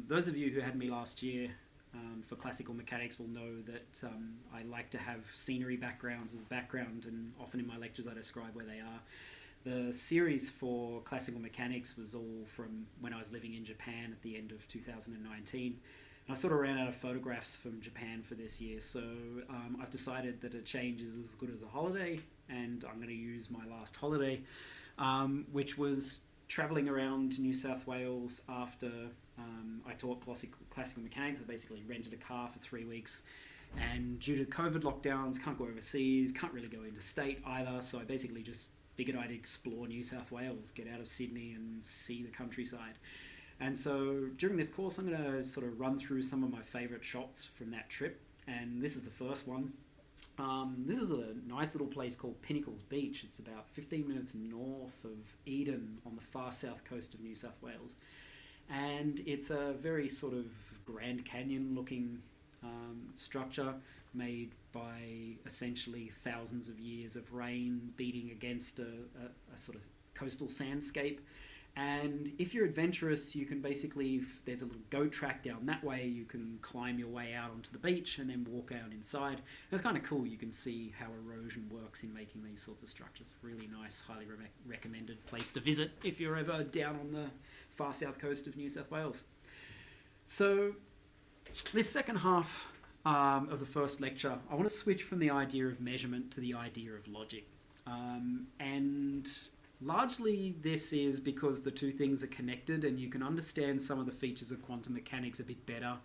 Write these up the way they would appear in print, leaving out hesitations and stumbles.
Those of you who had me last year for classical mechanics will know that I like to have scenery backgrounds as background, and often in my lectures I describe where they are. The series for classical mechanics was all from when I was living in Japan at the end of 2019. And I sort of ran out of photographs from Japan for this year, so I've decided that a change is as good as a holiday, and I'm going to use my last holiday, which was travelling around New South Wales after I taught classical mechanics. I basically rented a car for 3 weeks, and due to COVID lockdowns, can't go overseas, can't really go interstate either, so I basically just figured I'd explore New South Wales, get out of Sydney and see the countryside. And so during this course I'm going to sort of run through some of my favourite shots from that trip, and this is the first one. This is a nice little place called Pinnacles Beach. It's about 15 minutes north of Eden on the far south coast of New South Wales. And it's a very sort of Grand Canyon looking structure made by essentially thousands of years of rain beating against a sort of coastal sandscape. And if you're adventurous, you can basically, there's a little goat track down that way, you can climb your way out onto the beach and then walk out inside. And it's kind of cool, you can see how erosion works in making these sorts of structures. Really nice, highly recommended place to visit if you're ever down on the far south coast of New South Wales. So this second half of the first lecture, I want to switch from the idea of measurement to the idea of logic. And largely this is because the two things are connected, and you can understand some of the features of quantum mechanics a bit better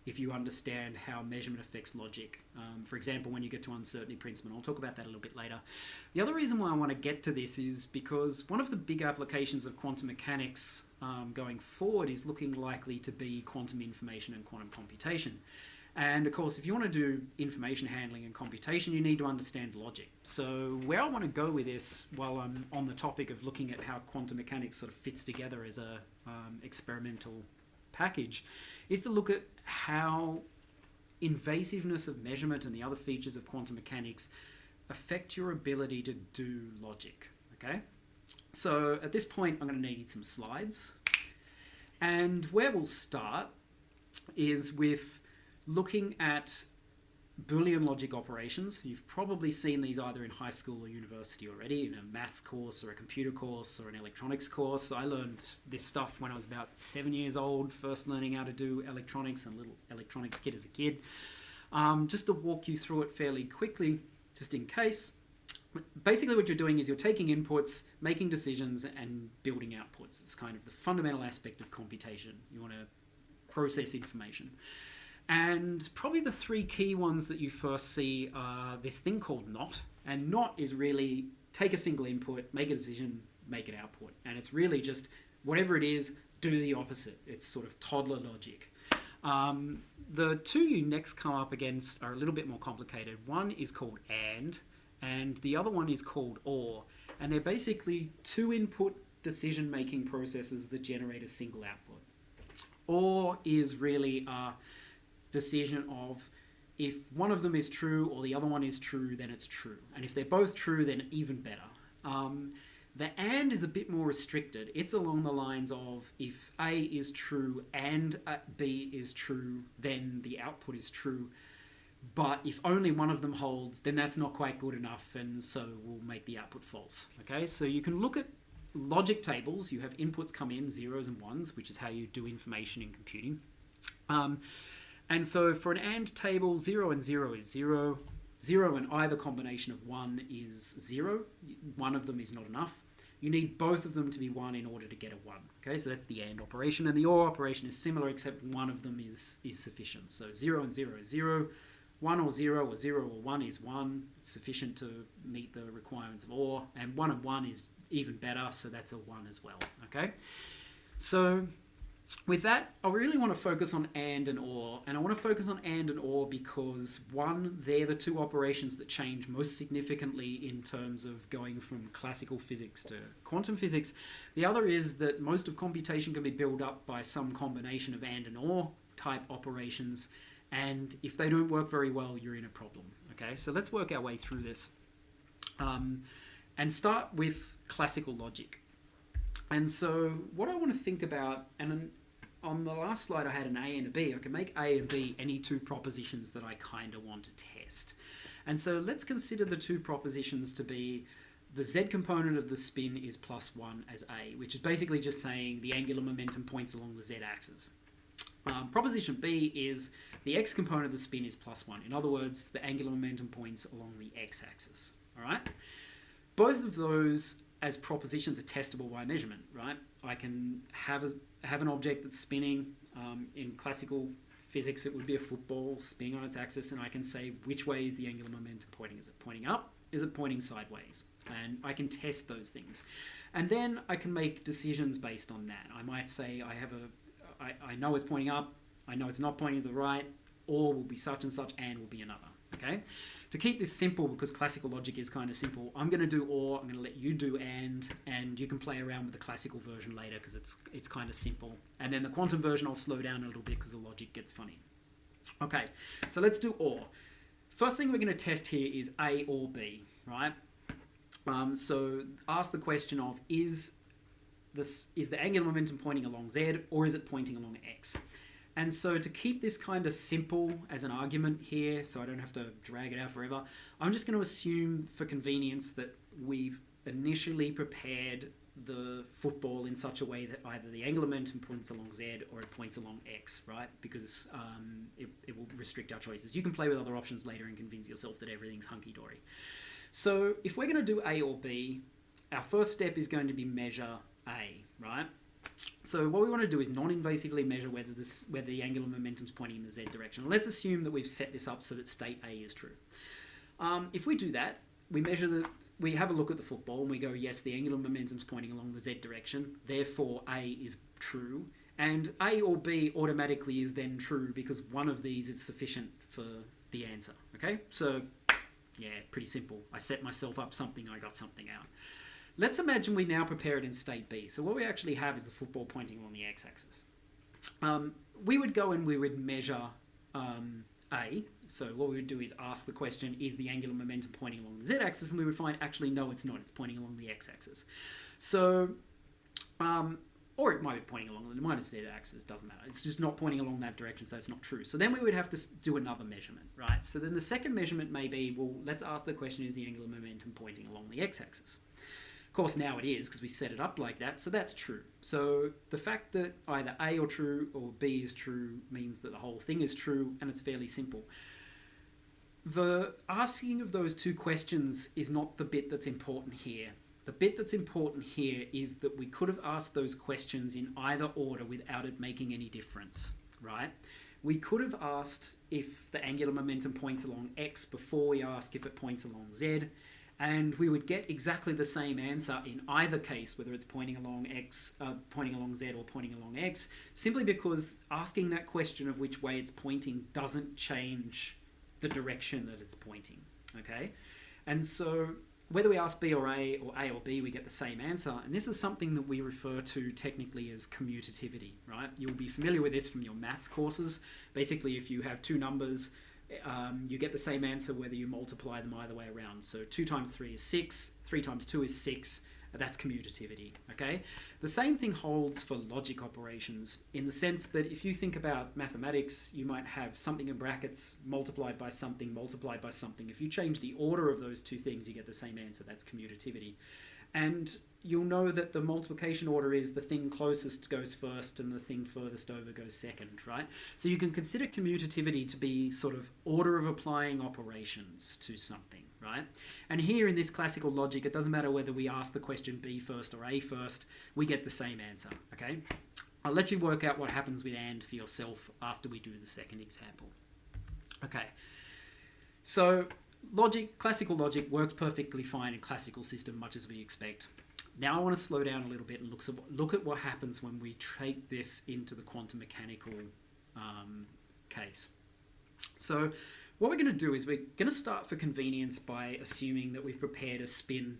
if you understand how measurement affects logic. For example, when you get to uncertainty principle, I'll talk about that a little bit later. The other reason why I want to get to this is because one of the big applications of quantum mechanics going forward is looking likely to be quantum information and quantum computation. And of course, if you want to do information handling and computation, you need to understand logic. So where I want to go with this, while I'm on the topic of looking at how quantum mechanics sort of fits together as a experimental package, is to look at how invasiveness of measurement and the other features of quantum mechanics affect your ability to do logic. Okay? So at this point, I'm going to need some slides. And where we'll start is with looking at Boolean logic operations. You've probably seen these either in high school or university already, in a maths course or a computer course or an electronics course. I learned this stuff when I was about 7 years old, first learning how to do electronics and a little electronics kit as a kid. Just to walk you through it fairly quickly, just in case. Basically what you're doing is you're taking inputs, making decisions, and building outputs. It's kind of the fundamental aspect of computation. You want to process information. And probably the three key ones that you first see are this thing called NOT. And NOT is really take a single input, make a decision, make it output. And it's really just whatever it is, do the opposite. It's sort of toddler logic. The two you next come up against are a little bit more complicated. One is called and the other one is called OR. And they're basically two input decision-making processes that generate a single output. OR is really a decision of if one of them is true or the other one is true, then it's true. And if they're both true, then even better. The AND is a bit more restricted. It's along the lines of if A is true and B is true, then the output is true. But if only one of them holds, then that's not quite good enough, and so we'll make the output false. Okay, so you can look at logic tables. You have inputs come in, zeros and ones, which is how you do information in computing. And so for an AND table, 0 and 0 is 0. 0 and either combination of 1 is 0. One of them is not enough. You need both of them to be 1 in order to get a 1. Okay, so that's the AND operation. And the OR operation is similar, except one of them is sufficient. So 0 and 0 is 0. 1 or 0 or 0 or 1 is 1. It's sufficient to meet the requirements of OR. And 1 and 1 is even better, so that's a 1 as well. Okay, so with that, I really want to focus on AND and OR. And I want to focus on AND and OR because, one, they're the two operations that change most significantly in terms of going from classical physics to quantum physics. The other is that most of computation can be built up by some combination of AND and OR type operations. And if they don't work very well, you're in a problem. Okay, so let's work our way through this. And start with classical logic. And so what I want to think about, and on the last slide I had an A and a B. I can make A and B any two propositions that I kind of want to test. And so let's consider the two propositions to be the Z component of the spin is +1 as A, which is basically just saying the angular momentum points along the Z axis. Proposition B is the X component of the spin is +1. In other words, the angular momentum points along the X axis. All right? Both of those as propositions are testable by measurement, right? I can have an object that's spinning. In classical physics, it would be a football spinning on its axis, and I can say which way is the angular momentum pointing. Is it pointing up? Is it pointing sideways? And I can test those things. And then I can make decisions based on that. I might say I know it's pointing up, I know it's not pointing to the right, or will be such and such, and will be another. Okay? To keep this simple, because classical logic is kind of simple, I'm going to do or, I'm going to let you do and you can play around with the classical version later because it's kind of simple. And then the quantum version I'll slow down a little bit because the logic gets funny. Okay, so let's do or. First thing we're going to test here is A or B, right? So ask the question of is the angular momentum pointing along Z or is it pointing along X? And so to keep this kind of simple as an argument here, so I don't have to drag it out forever, I'm just going to assume for convenience that we've initially prepared the football in such a way that either the angular momentum points along Z or it points along X, right? Because it will restrict our choices. You can play with other options later and convince yourself that everything's hunky-dory. So if we're going to do A or B, our first step is going to be measure A, right? So what we want to do is non-invasively measure whether the angular momentum is pointing in the Z direction. Let's assume that we've set this up so that state A is true. If we do that, we have a look at the football and we go, yes, the angular momentum is pointing along the Z direction, therefore A is true. And A or B automatically is then true because one of these is sufficient for the answer. Okay, so yeah, pretty simple. I set myself up something, I got something out. Let's imagine we now prepare it in state B. So what we actually have is the football pointing along the x-axis. We would go and we would measure A. So what we would do is ask the question, is the angular momentum pointing along the z-axis? And we would find, actually, no, it's not. It's pointing along the x-axis. So, or it might be pointing along the minus z-axis, doesn't matter. It's just not pointing along that direction, so it's not true. So then we would have to do another measurement, right? So then the second measurement may be, well, let's ask the question, is the angular momentum pointing along the x-axis? Of course, now it is, because we set it up like that, so that's true. So the fact that either A or true or B is true means that the whole thing is true, and it's fairly simple. The asking of those two questions is not the bit that's important here. The bit that's important here is that we could have asked those questions in either order without it making any difference, right? We could have asked if the angular momentum points along X before we ask if it points along Z, and we would get exactly the same answer in either case, whether it's pointing along X, pointing along Z or pointing along X, simply because asking that question of which way it's pointing doesn't change the direction that it's pointing, okay? And so whether we ask B or A or B, we get the same answer. And this is something that we refer to technically as commutativity, right? You'll be familiar with this from your maths courses. Basically, if you have two numbers, you get the same answer whether you multiply them either way around. So 2 times 3 is 6, 3 times 2 is 6. That's commutativity, okay? The same thing holds for logic operations in the sense that if you think about mathematics, you might have something in brackets multiplied by something multiplied by something. If you change the order of those two things, you get the same answer. That's commutativity. And you'll know that the multiplication order is the thing closest goes first and the thing furthest over goes second, right? So you can consider commutativity to be sort of order of applying operations to something, right? And here in this classical logic, it doesn't matter whether we ask the question B first or A first, we get the same answer, okay? I'll let you work out what happens with AND for yourself after we do the second example. Okay, so classical logic works perfectly fine in classical system, much as we expect. Now I want to slow down a little bit and look at what happens when we take this into the quantum mechanical case. So what we're going to do is we're going to start for convenience by assuming that we've prepared a spin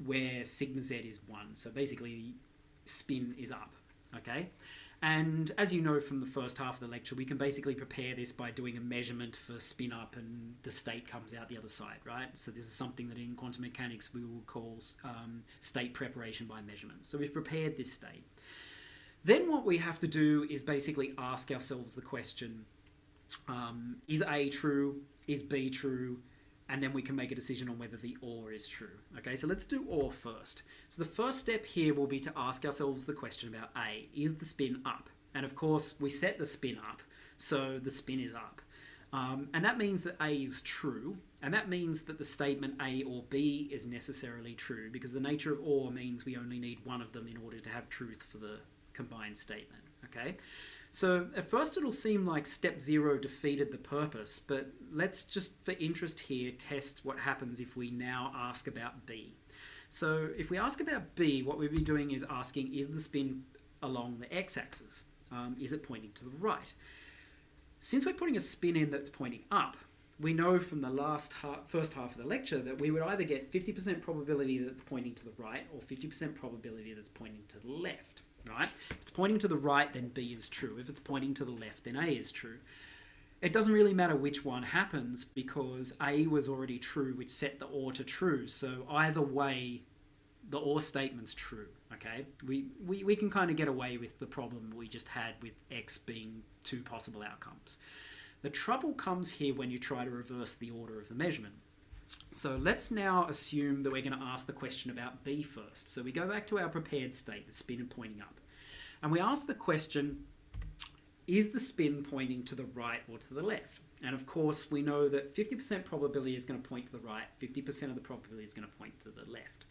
where sigma z is 1. So basically spin is up, okay? And as you know from the first half of the lecture, we can basically prepare this by doing a measurement for spin up and the state comes out the other side, right? So this is something that in quantum mechanics we will call state preparation by measurement. So we've prepared this state. Then what we have to do is basically ask ourselves the question, is A true? Is B true? And then we can make a decision on whether the OR is true. Okay, so let's do OR first. So the first step here will be to ask ourselves the question about A. Is the spin up? And of course, we set the spin up, so the spin is up. And that means that A is true, and that means that the statement A or B is necessarily true, because the nature of OR means we only need one of them in order to have truth for the combined statement. Okay, so at first it'll seem like step 0 defeated the purpose, but let's just, for interest here, test what happens if we now ask about B. So if we ask about B, what we'll be doing is asking, is the spin along the x-axis? Is it pointing to the right? Since we're putting a spin in that's pointing up, we know from the first half of the lecture that we would either get 50% probability that it's pointing to the right or 50% probability that it's pointing to the left, right? If it's pointing to the right, then B is true. If it's pointing to the left, then A is true. It doesn't really matter which one happens because A was already true, which set the OR to true. So either way, the OR statement's true, okay? We can kind of get away with the problem we just had with X being two possible outcomes. The trouble comes here when you try to reverse the order of the measurement. So let's now assume that we're going to ask the question about B first. So we go back to our prepared state, the spin and pointing up. And we ask the question, is the spin pointing to the right or to the left? And of course, we know that 50% probability is going to point to the right, 50% of the probability is going to point to the left.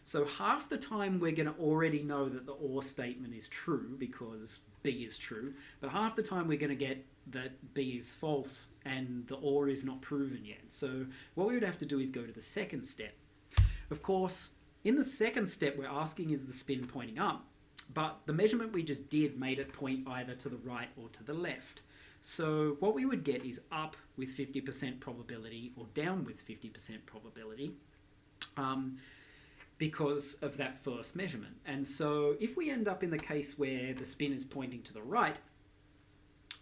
So half the time we're going to already know that the OR statement is true because B is true, but half the time we're going to get that B is false and the OR is not proven yet. So what we would have to do is go to the second step. Of course, in the second step, we're asking, is the spin pointing up? But the measurement we just did made it point either to the right or to the left. So what we would get is up with 50% probability or down with 50% probability. Because of that first measurement. And so if we end up in the case where the spin is pointing to the right,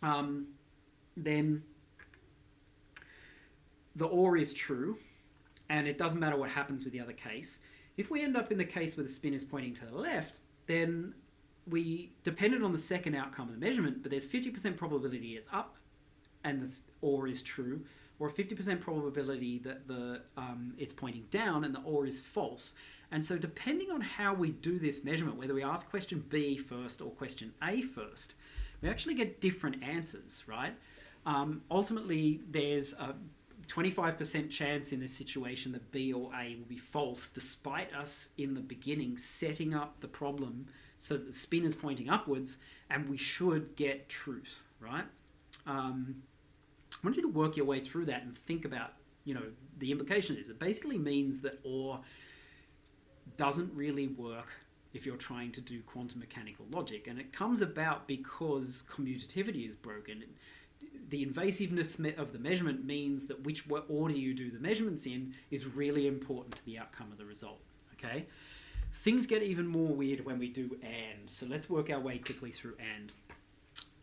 then the OR is true, and it doesn't matter what happens with the other case. If we end up in the case where the spin is pointing to the left, then we depended on the second outcome of the measurement, but there's 50% probability it's up and the OR is true, or a 50% probability that it's pointing down and the OR is false. And so depending on how we do this measurement, whether we ask question B first or question A first, we actually get different answers, right? Ultimately, there's a 25% chance in this situation that B or A will be false, despite us in the beginning setting up the problem so that the spin is pointing upwards, and we should get truth, right? I want you to work your way through that and think about, the implication is it basically means that OR doesn't really work if you're trying to do quantum mechanical logic. And it comes about because commutativity is broken. The invasiveness of the measurement means that which order you do the measurements in is really important to the outcome of the result, okay? Things get even more weird when we do AND. So let's work our way quickly through AND.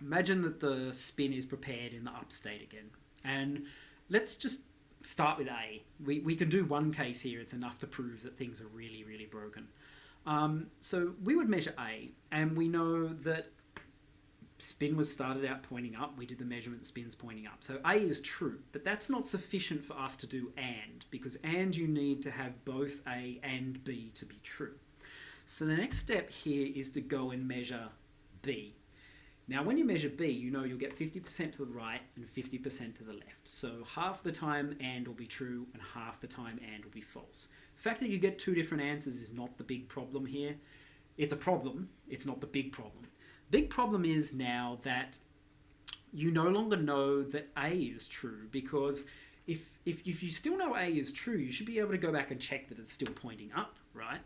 Imagine that the spin is prepared in the up state again. And let's just start with A. We can do one case here. It's enough to prove that things are really, really broken. So we would measure A, and we know that spin was started out pointing up. We did the measurement, spin's pointing up. So A is true, but that's not sufficient for us to do AND, because AND you need to have both A and B to be true. So the next step here is to go and measure B. Now, when you measure B, you'll get 50% to the right and 50% to the left. So half the time AND will be true and half the time AND will be false. The fact that you get two different answers is not the big problem here. It's a problem. It's not the big problem. Big problem is now that you no longer know that A is true, because if you still know A is true, you should be able to go back and check that it's still pointing up, right?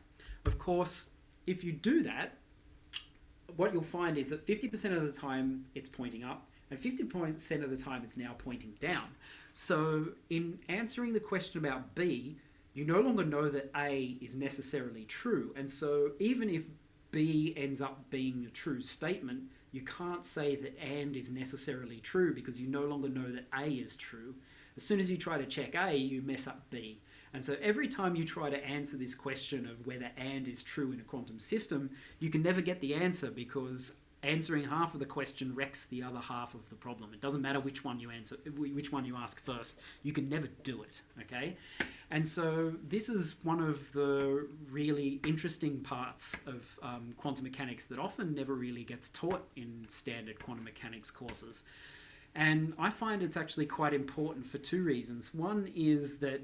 Of course, if you do that, what you'll find is that 50% of the time it's pointing up and 50% of the time it's now pointing down. So in answering the question about B, you no longer know that A is necessarily true. And so even if B ends up being a true statement, you can't say that AND is necessarily true because you no longer know that A is true. As soon as you try to check A, you mess up B. And so every time you try to answer this question of whether AND is true in a quantum system, you can never get the answer because answering half of the question wrecks the other half of the problem. It doesn't matter which one you answer, which one you ask first. You can never do it, okay? And so this is one of the really interesting parts of quantum mechanics that often never really gets taught in standard quantum mechanics courses. And I find it's actually quite important for two reasons. One is that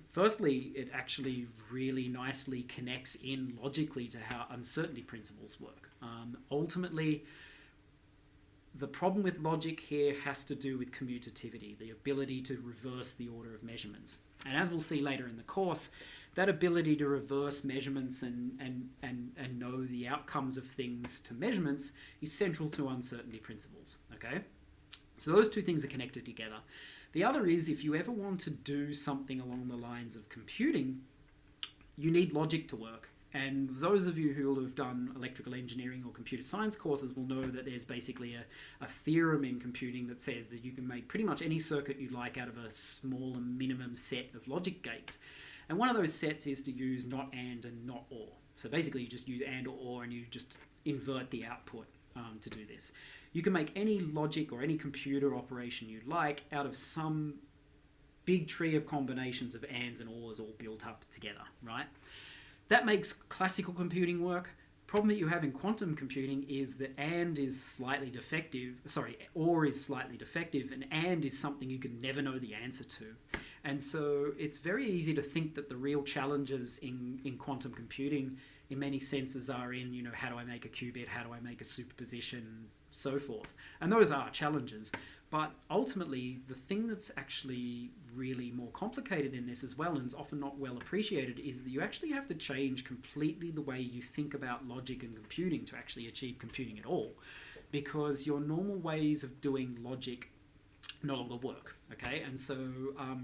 firstly, it actually really nicely connects in logically to how uncertainty principles work. Ultimately, the problem with logic here has to do with commutativity, the ability to reverse the order of measurements. And as we'll see later in the course, that ability to reverse measurements and know the outcomes of things to measurements is central to uncertainty principles, okay? So those two things are connected together. The other is, if you ever want to do something along the lines of computing, you need logic to work. And those of you who will have done electrical engineering or computer science courses will know that there's basically a theorem in computing that says that you can make pretty much any circuit you like out of a small and minimum set of logic gates. And one of those sets is to use not and not or. So basically you just use and or and you just invert the output to do this. You can make any logic or any computer operation you like out of some big tree of combinations of ands and ors all built up together, right? That makes classical computing work. Problem that you have in quantum computing is that and is slightly defective, or is slightly defective, and is something you can never know the answer to. And so it's very easy to think that the real challenges in quantum computing in many senses are in, you know, how do I make a qubit, how do I make a superposition, so forth. And those are challenges. But ultimately, the thing that's actually really more complicated in this as well, and is often not well appreciated, is that you actually have to change completely the way you think about logic and computing to actually achieve computing at all. Because your normal ways of doing logic no longer work, okay? And so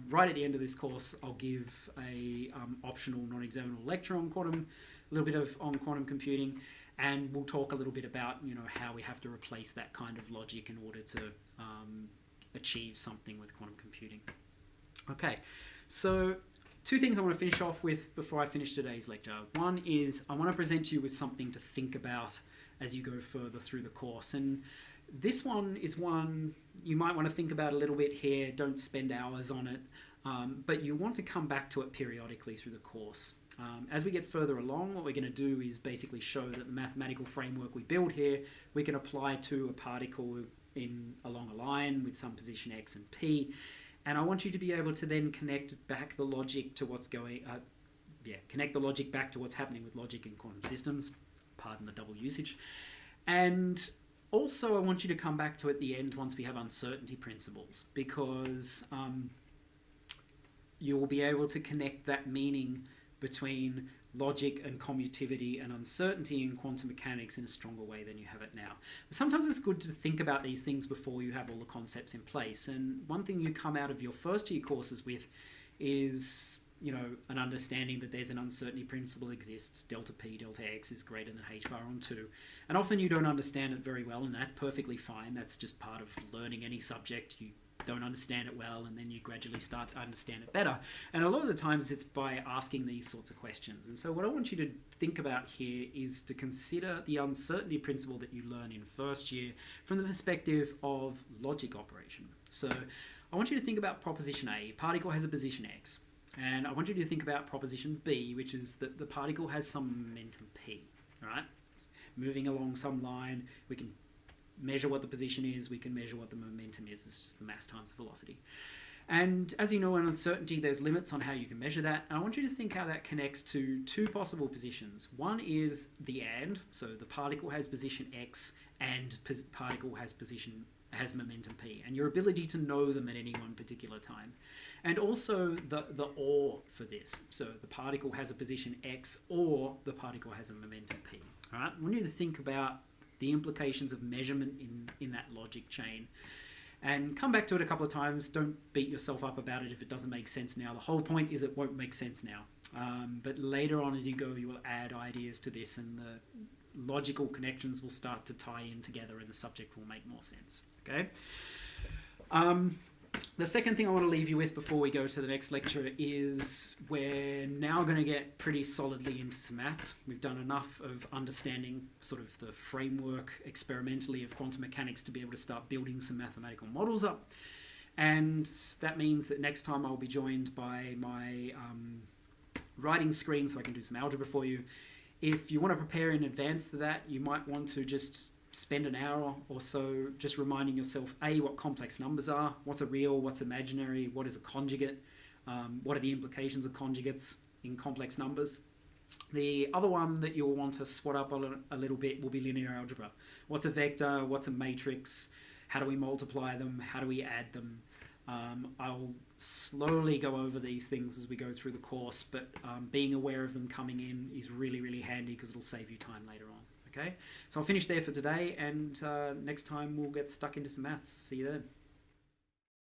right at the end of this course, I'll give a optional non-examinable lecture on quantum, a little bit on quantum computing, and we'll talk a little bit about, you know, how we have to replace that kind of logic in order to achieve something with quantum computing. Okay, so two things I want to finish off with before I finish today's lecture. One is I want to present to you with something to think about as you go further through the course. And this one is one you might want to think about a little bit here. Don't spend hours on it, but you want to come back to it periodically through the course. As we get further along, what we're going to do is basically show that the mathematical framework we build here, we can apply to a particle along a line with some position x and p. And I want you to be able to then connect back the logic to what's connect the logic back to what's happening with logic in quantum systems. Pardon the double usage. And also I want you to come back to at the end once we have uncertainty principles, because you will be able to connect that meaning between logic and commutativity and uncertainty in quantum mechanics in a stronger way than you have it now. But sometimes it's good to think about these things before you have all the concepts in place. And one thing you come out of your first year courses with is, you know, an understanding that there's an uncertainty principle exists. Delta P, delta X is greater than H bar on 2. And often you don't understand it very well, and that's perfectly fine. That's just part of learning any subject. You don't understand it well, and then you gradually start to understand it better. And a lot of the times it's by asking these sorts of questions. And so what I want you to think about here is to consider the uncertainty principle that you learn in first year from the perspective of logic operation. So I want you to think about proposition A. Particle has a position x. And I want you to think about proposition B, which is that the particle has some momentum p. All right? It's moving along some line. We can measure what the position is, we can measure what the momentum is. It's just the mass times the velocity. And as you know, in uncertainty, there's limits on how you can measure that. And I want you to think how that connects to two possible positions. One is the and, so the particle has position x and particle has momentum p, and your ability to know them at any one particular time. And also the or for this. So the particle has a position x or the particle has a momentum p. All right? I want you to think about the implications of measurement in that logic chain. And come back to it a couple of times. Don't beat yourself up about it if it doesn't make sense now. The whole point is it won't make sense now. But later on as you go, you will add ideas to this, and the logical connections will start to tie in together, and the subject will make more sense. Okay? The second thing I want to leave you with before we go to the next lecture is we're now going to get pretty solidly into some maths. We've done enough of understanding sort of the framework experimentally of quantum mechanics to be able to start building some mathematical models up. And that means that next time I'll be joined by my writing screen so I can do some algebra for you. If you want to prepare in advance to that, you might want to just spend an hour or so just reminding yourself, A, what complex numbers are, what's a real, what's imaginary, what is a conjugate, what are the implications of conjugates in complex numbers. The other one that you'll want to swat up a little bit will be linear algebra. What's a vector, what's a matrix, how do we multiply them, how do we add them? I'll slowly go over these things as we go through the course, but being aware of them coming in is really, really handy because it'll save you time later on. Okay, so I'll finish there for today, and next time we'll get stuck into some maths. See you then.